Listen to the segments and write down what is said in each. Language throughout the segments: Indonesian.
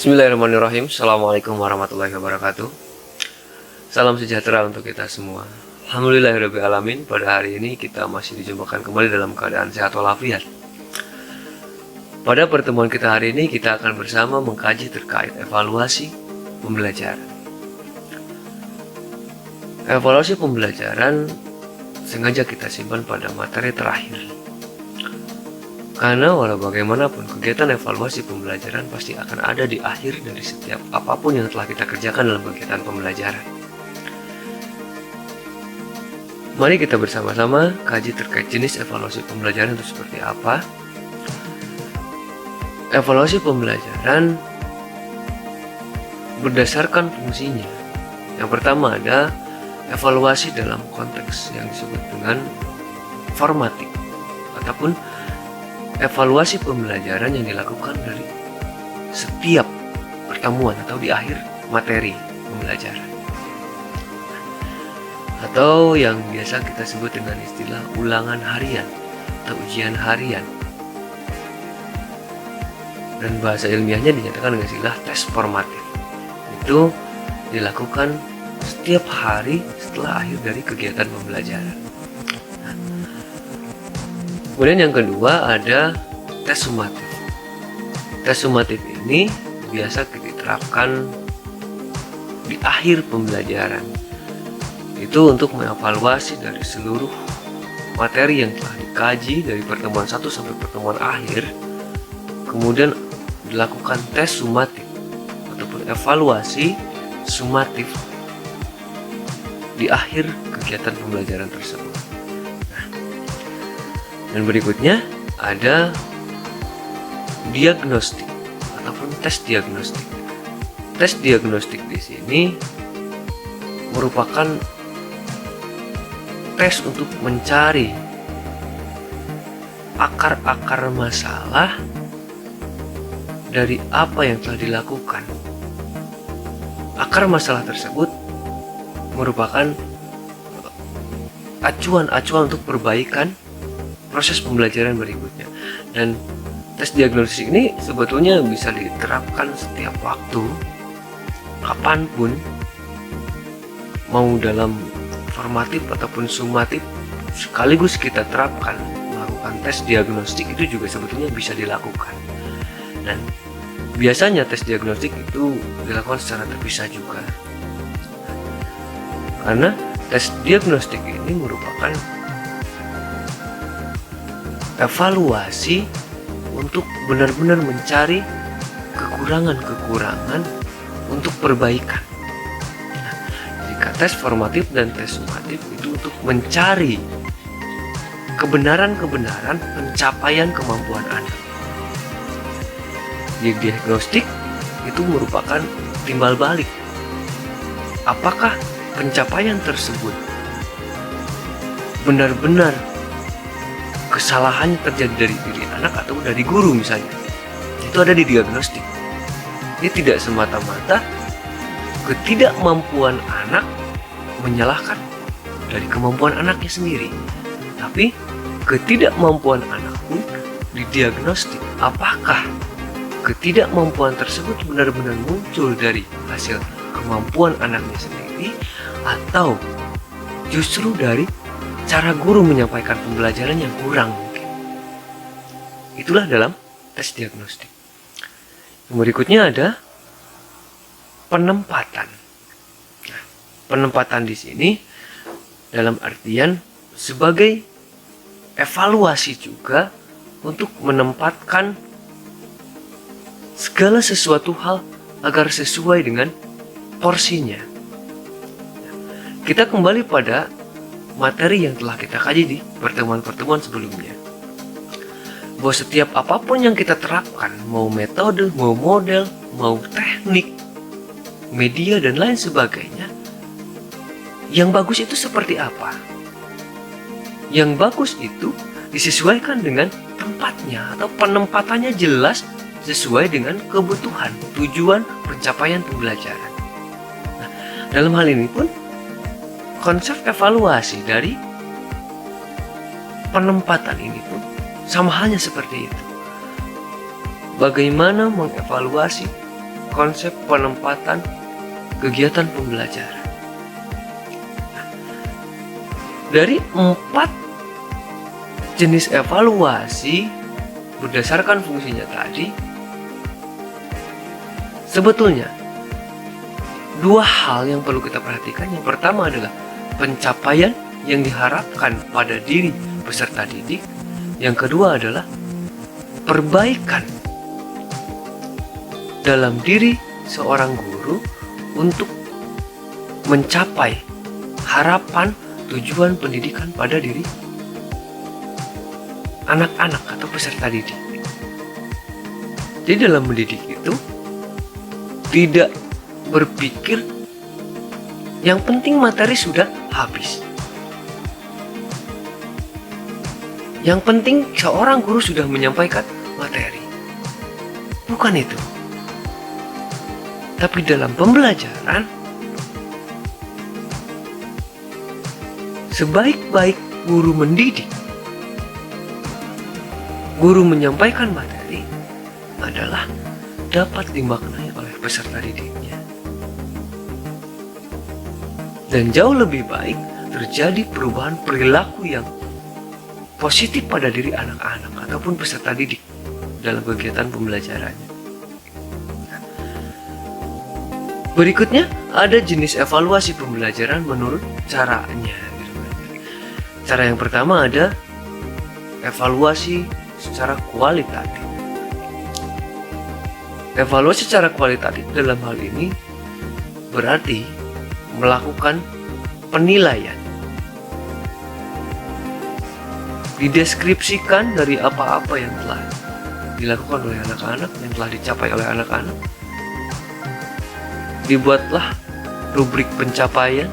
Bismillahirrahmanirrahim. Assalamualaikum warahmatullahi wabarakatuh. Salam sejahtera untuk kita semua. Alhamdulillahirrahmanirrahim. Pada hari ini kita masih dijumpakan kembali dalam keadaan sehat walafiat. Pada pertemuan kita hari ini kita akan bersama mengkaji terkait evaluasi pembelajaran. Evaluasi pembelajaran sengaja kita simpan pada materi terakhir. Karena walau bagaimanapun kegiatan evaluasi pembelajaran pasti akan ada di akhir dari setiap apapun yang telah kita kerjakan dalam kegiatan pembelajaran. Mari kita bersama-sama kaji terkait jenis evaluasi pembelajaran itu seperti apa. Evaluasi pembelajaran berdasarkan fungsinya. Yang pertama ada evaluasi dalam konteks yang disebut dengan formatif ataupun evaluasi pembelajaran yang dilakukan dari setiap pertemuan atau di akhir materi pembelajaran, atau yang biasa kita sebut dengan istilah ulangan harian atau ujian harian, dan bahasa ilmiahnya dinyatakan dengan istilah tes formatif. Itu dilakukan setiap hari setelah akhir dari kegiatan pembelajaran. Kemudian yang kedua ada tes sumatif. Tes sumatif ini biasa diterapkan di akhir pembelajaran. Itu untuk mengevaluasi dari seluruh materi yang telah dikaji dari pertemuan 1 sampai pertemuan akhir. Kemudian dilakukan tes sumatif ataupun evaluasi sumatif di akhir kegiatan pembelajaran tersebut. Dan berikutnya ada diagnostik ataupun tes diagnostik. Tes diagnostik di sini merupakan tes untuk mencari akar-akar masalah dari apa yang telah dilakukan. Akar masalah tersebut merupakan acuan-acuan untuk perbaikan proses pembelajaran berikutnya. Dan tes diagnosis ini sebetulnya bisa diterapkan setiap waktu, kapanpun, mau dalam formatif ataupun sumatif, sekaligus kita terapkan melakukan tes diagnostik itu juga sebetulnya bisa dilakukan. Dan biasanya tes diagnostik itu dilakukan secara terpisah juga, karena tes diagnostik ini merupakan evaluasi untuk benar-benar mencari kekurangan-kekurangan untuk perbaikan. Nah, jika tes formatif dan tes sumatif itu untuk mencari kebenaran-kebenaran pencapaian kemampuan anak. Di diagnostik itu merupakan timbal balik. Apakah pencapaian tersebut benar-benar kesalahannya terjadi dari diri anak atau dari guru misalnya. Itu ada di diagnostik. Ini tidak semata-mata ketidakmampuan anak menyalahkan dari kemampuan anaknya sendiri, tapi ketidakmampuan anak pun didiagnostik. Apakah ketidakmampuan tersebut benar-benar muncul dari hasil kemampuan anaknya sendiri, atau justru dari cara guru menyampaikan pembelajaran yang kurang mungkin. Itulah dalam tes diagnostik. Yang berikutnya ada penempatan. Nah, penempatan di sini dalam artian sebagai evaluasi juga untuk menempatkan segala sesuatu hal agar sesuai dengan porsinya. Kita kembali pada materi yang telah kita kaji di pertemuan-pertemuan sebelumnya, bahwa setiap apapun yang kita terapkan, mau metode, mau model, mau teknik, media, dan lain sebagainya, yang bagus itu seperti apa? Yang bagus itu disesuaikan dengan tempatnya atau penempatannya jelas sesuai dengan kebutuhan, tujuan, pencapaian pembelajaran. Nah, dalam hal ini pun konsep evaluasi dari penempatan ini pun sama halnya seperti itu. Bagaimana mengevaluasi konsep penempatan kegiatan pembelajaran. Dari 4 jenis evaluasi berdasarkan fungsinya tadi, sebetulnya 2 hal yang perlu kita perhatikan. Yang pertama adalah pencapaian yang diharapkan pada diri peserta didik. Yang kedua adalah perbaikan dalam diri seorang guru untuk mencapai harapan tujuan pendidikan pada diri anak-anak atau peserta didik. Jadi dalam mendidik itu tidak berpikir yang penting materi sudah habis. Yang penting seorang guru sudah menyampaikan materi. Bukan itu. Tapi dalam pembelajaran, sebaik-baik guru mendidik, guru menyampaikan materi adalah dapat dimaknai oleh peserta didiknya. Dan jauh lebih baik terjadi perubahan perilaku yang positif pada diri anak-anak ataupun peserta didik dalam kegiatan pembelajarannya. Berikutnya ada jenis evaluasi pembelajaran menurut caranya. Cara yang pertama ada evaluasi secara kualitatif. Evaluasi secara kualitatif dalam hal ini berarti melakukan penilaian, dideskripsikan dari apa-apa yang telah dilakukan oleh anak-anak, yang telah dicapai oleh anak-anak. Dibuatlah rubrik pencapaian.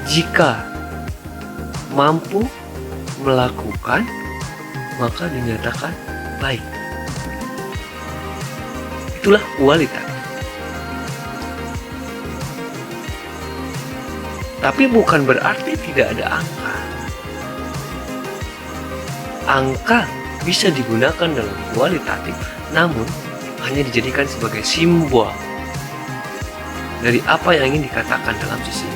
Jika mampu melakukan, maka dinyatakan baik. Itulah kualitas. Tapi bukan berarti tidak ada angka. Angka bisa digunakan dalam kualitatif, namun hanya dijadikan sebagai simbol dari apa yang ingin dikatakan dalam sisi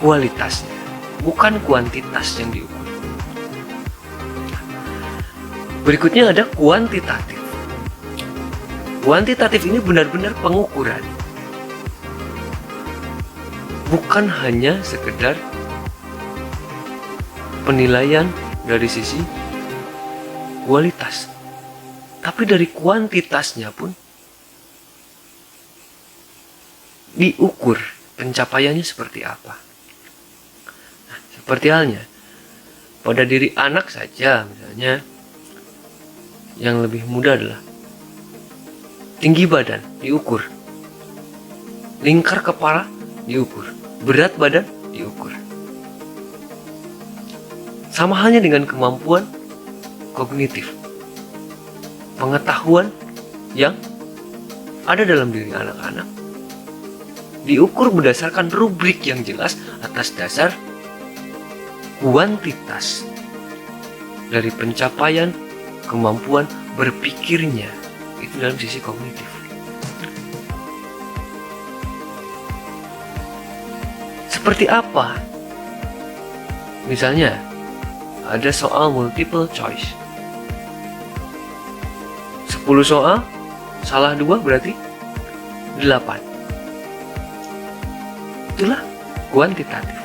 kualitasnya, bukan kuantitas yang diukur. Berikutnya ada kuantitatif. Kuantitatif ini benar-benar pengukuran, bukan hanya sekedar penilaian dari sisi kualitas, tapi dari kuantitasnya pun diukur pencapaiannya seperti apa. Nah, seperti halnya pada diri anak saja, misalnya yang lebih mudah adalah tinggi badan diukur, lingkar kepala diukur, berat badan diukur. Sama halnya dengan kemampuan kognitif, pengetahuan yang ada dalam diri anak-anak diukur berdasarkan rubrik yang jelas atas dasar kuantitas dari pencapaian kemampuan berpikirnya itu dalam sisi kognitif. Seperti apa? Misalnya ada soal multiple choice. 10 soal, salah 2 berarti 8. Itulah kuantitatif.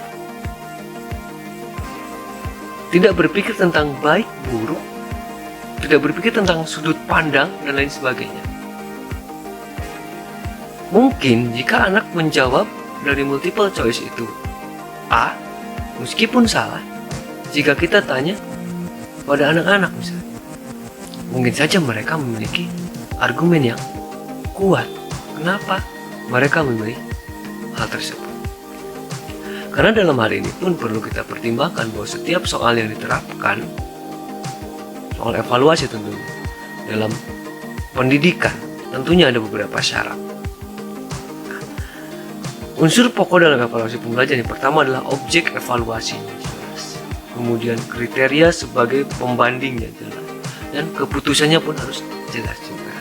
Tidak berpikir tentang baik, buruk, tidak berpikir tentang sudut pandang dan lain sebagainya. Mungkin jika anak menjawab dari multiple choice itu A, meskipun salah, jika kita tanya pada anak-anak misalnya, mungkin saja mereka memiliki argumen yang kuat kenapa mereka memilih hal tersebut. Karena dalam hal ini pun perlu kita pertimbangkan bahwa setiap soal yang diterapkan, soal evaluasi tentunya, dalam pendidikan tentunya ada beberapa syarat. Unsur pokok dalam evaluasi pembelajaran yang pertama adalah objek evaluasinya jelas, kemudian kriteria sebagai pembandingnya jelas, dan keputusannya pun harus jelas juga.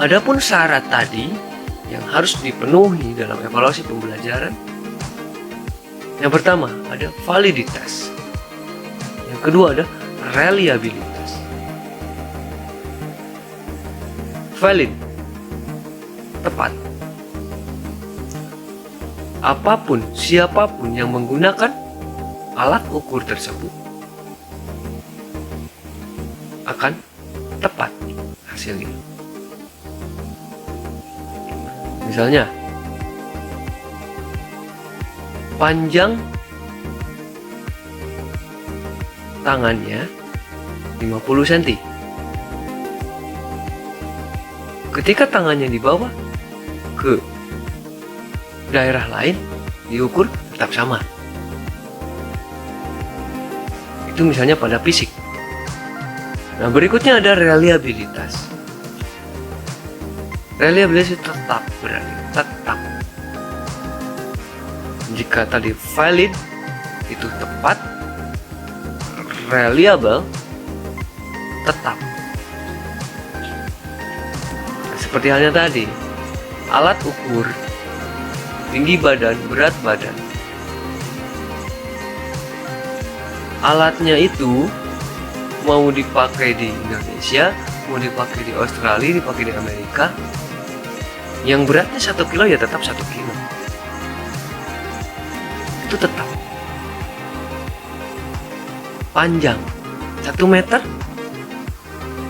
Adapun syarat tadi yang harus dipenuhi dalam evaluasi pembelajaran, yang pertama ada validitas, yang kedua ada reliabilitas. Valid, tepat. Apapun, siapapun yang menggunakan alat ukur tersebut akan tepat hasilnya. Misalnya, panjang tangannya 50 cm. Ketika tangannya dibawa ke daerah lain, diukur tetap sama. Itu misalnya pada fisik. Nah, berikutnya ada reliabilitas. Reliabilitas itu tetap, berarti tetap. Jika tadi valid itu tepat, reliable tetap. Seperti halnya tadi, alat ukur tinggi badan, berat badan. Alatnya itu mau dipakai di Indonesia, mau dipakai di Australia, dipakai di Amerika, yang beratnya 1 kilo ya tetap 1 kilo. Itu tetap. Panjang 1 meter.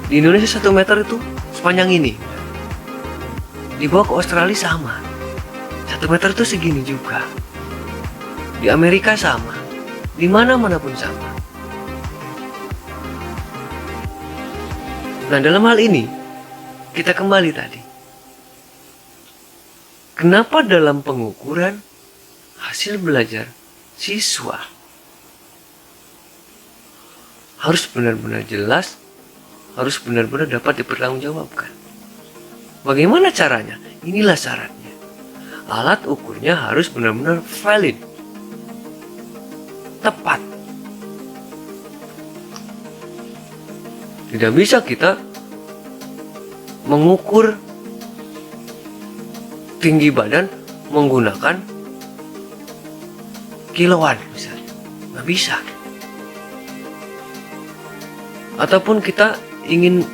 Di Indonesia 1 meter itu sepanjang ini. Dibawa ke Australia sama. 1 meter itu segini juga. Di Amerika sama. Di mana-mana pun sama. Nah, dalam hal ini kita kembali tadi. Kenapa dalam pengukuran hasil belajar siswa harus benar-benar jelas, harus benar-benar dapat dipertanggungjawabkan? Bagaimana caranya? Inilah syaratnya. Alat ukurnya harus benar-benar valid, tepat. Tidak bisa kita mengukur tinggi badan menggunakan kiloan misalnya. Nggak bisa. Ataupun kita ingin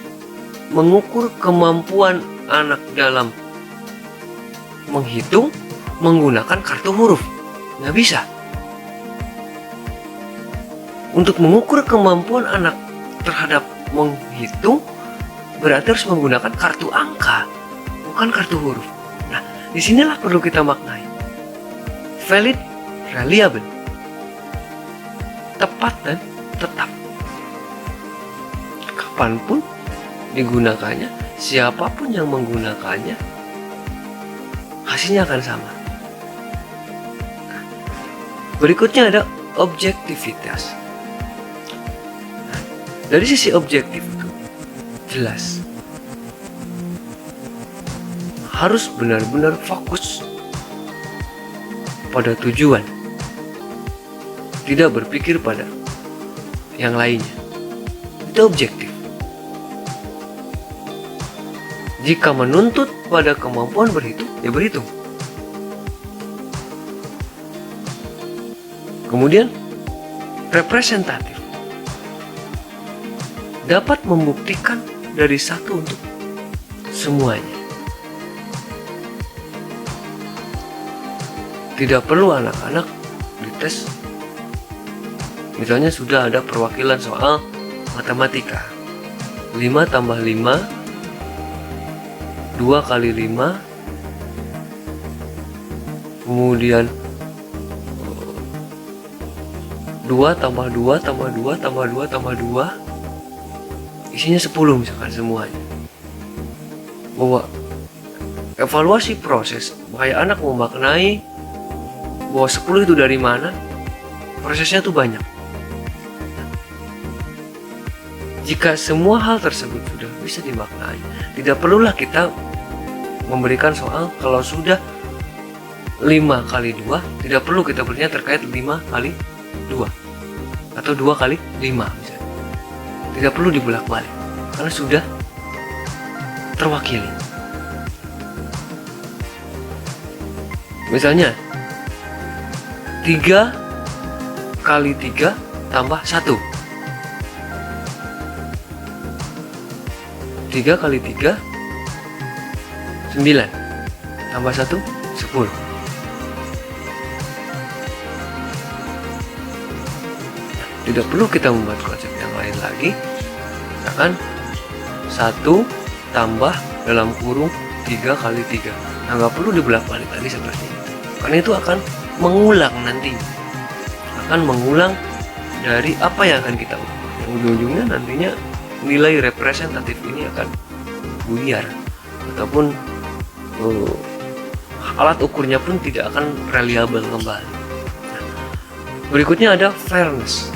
mengukur kemampuan anak dalam menghitung menggunakan kartu huruf. Nggak bisa. Untuk mengukur kemampuan anak terhadap menghitung berarti harus menggunakan kartu angka, bukan kartu huruf. Nah, disinilah perlu kita maknai. Valid, reliable, tepat dan tetap. Kapanpun digunakannya, siapapun yang menggunakannya, hasilnya akan sama. Berikutnya ada objektivitas. Nah, dari sisi objektif itu jelas, harus benar-benar fokus pada tujuan, tidak berpikir pada yang lainnya. Itu objektif. Jika menuntut pada kemampuan berhitung, ya berhitung. Kemudian representatif, dapat membuktikan dari satu untuk semuanya. Tidak perlu anak-anak dites. Misalnya sudah ada perwakilan soal matematika, 5 tambah 5, 2 kali 5, kemudian 2 tambah 2 tambah 2 tambah 2 tambah 2, isinya 10 misalkan semuanya. Bahwa evaluasi proses, bahaya anak memaknai bahwa 10 itu dari mana, prosesnya tuh banyak. Jika semua hal tersebut sudah bisa dimaknai, tidak perlulah kita memberikan soal kalau sudah 5 kali 2, tidak perlu kita berinya terkait 5 kali 2 atau 2 kali 5 misalnya. Tidak perlu dibolak-balik karena sudah terwakili. Misalnya 3 kali 3 tambah 1. 3 kali 3 9 tambah 1 10. Tidak perlu kita membuat konsep yang lain lagi. Misalkan 1 tambah dalam kurung 3 kali 3. Nah, nggak perlu dibolak-balik lagi seperti itu, karena itu akan mengulang nanti, akan mengulang dari apa yang akan kita ubah. Yang ujung-ujungnya nantinya nilai representatif ini akan buyar, ataupun alat ukurnya pun tidak akan reliable kembali. Berikutnya ada fairness.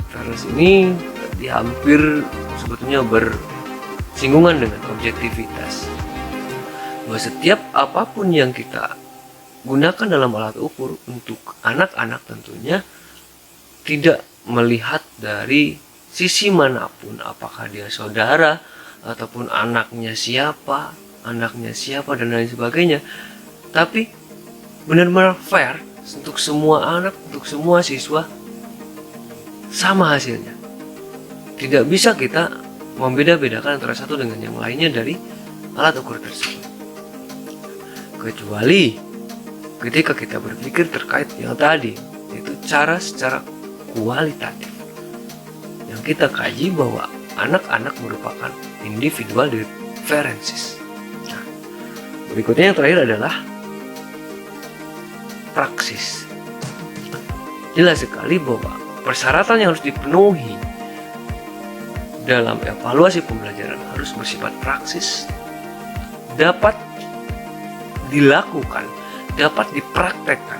Fairness ini hampir sebetulnya bersinggungan dengan objektivitas, bahwa setiap apapun yang kita gunakan dalam alat ukur untuk anak-anak tentunya tidak melihat dari sisi manapun, apakah dia saudara ataupun anaknya siapa dan lain sebagainya, tapi benar-benar fair untuk semua anak, untuk semua siswa sama hasilnya. Tidak bisa kita membeda-bedakan antara satu dengan yang lainnya dari alat ukur tersebut, kecuali ketika kita berpikir terkait yang tadi, yaitu cara secara kualitatif yang kita kaji bahwa anak-anak merupakan individual differences. Nah, berikutnya yang terakhir adalah praksis. Jelas sekali bahwa persyaratan yang harus dipenuhi dalam evaluasi pembelajaran harus bersifat praksis, dapat dilakukan, dapat dipraktekkan,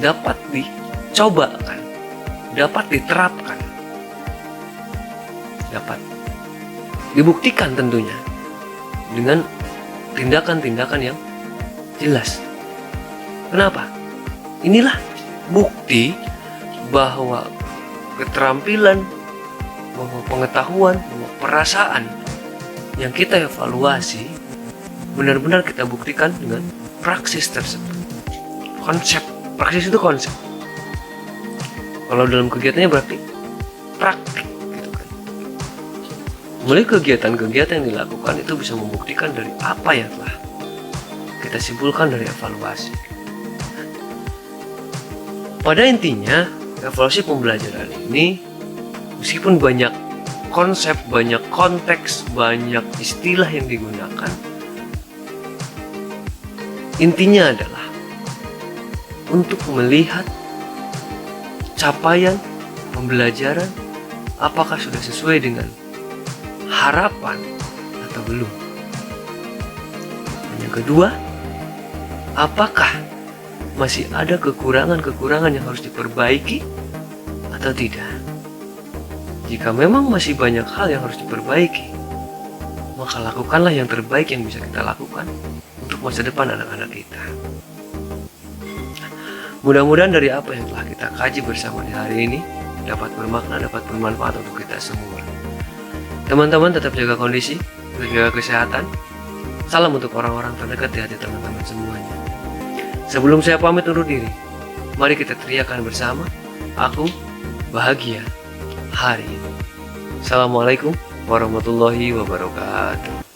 dapat dicobakan, dapat diterapkan, dapat dibuktikan tentunya dengan tindakan-tindakan yang jelas. Kenapa? Inilah bukti bahwa keterampilan, bahwa pengetahuan, bahwa perasaan yang kita evaluasi benar-benar kita buktikan dengan praksis tersebut. Konsep, praksis itu konsep. Kalau dalam kegiatannya berarti praktik gitu kan. Mulai kegiatan-kegiatan yang dilakukan itu bisa membuktikan dari apa yang telah kita simpulkan dari evaluasi. Pada intinya, evaluasi pembelajaran ini meskipun banyak konsep, banyak konteks, banyak istilah yang digunakan, intinya adalah untuk melihat capaian pembelajaran apakah sudah sesuai dengan harapan atau belum. Dan yang kedua, apakah masih ada kekurangan-kekurangan yang harus diperbaiki atau tidak. Jika memang masih banyak hal yang harus diperbaiki, maka lakukanlah yang terbaik yang bisa kita lakukan untuk masa depan anak-anak kita. Mudah-mudahan dari apa yang telah kita kaji bersama di hari ini dapat bermakna, dapat bermanfaat untuk kita semua. Teman-teman tetap jaga kondisi, jaga kesehatan. Salam untuk orang-orang terdekat di hati teman-teman semuanya. Sebelum saya pamit undur diri, mari kita teriakan bersama, aku bahagia hari ini. Assalamualaikum warahmatullahi wabarakatuh.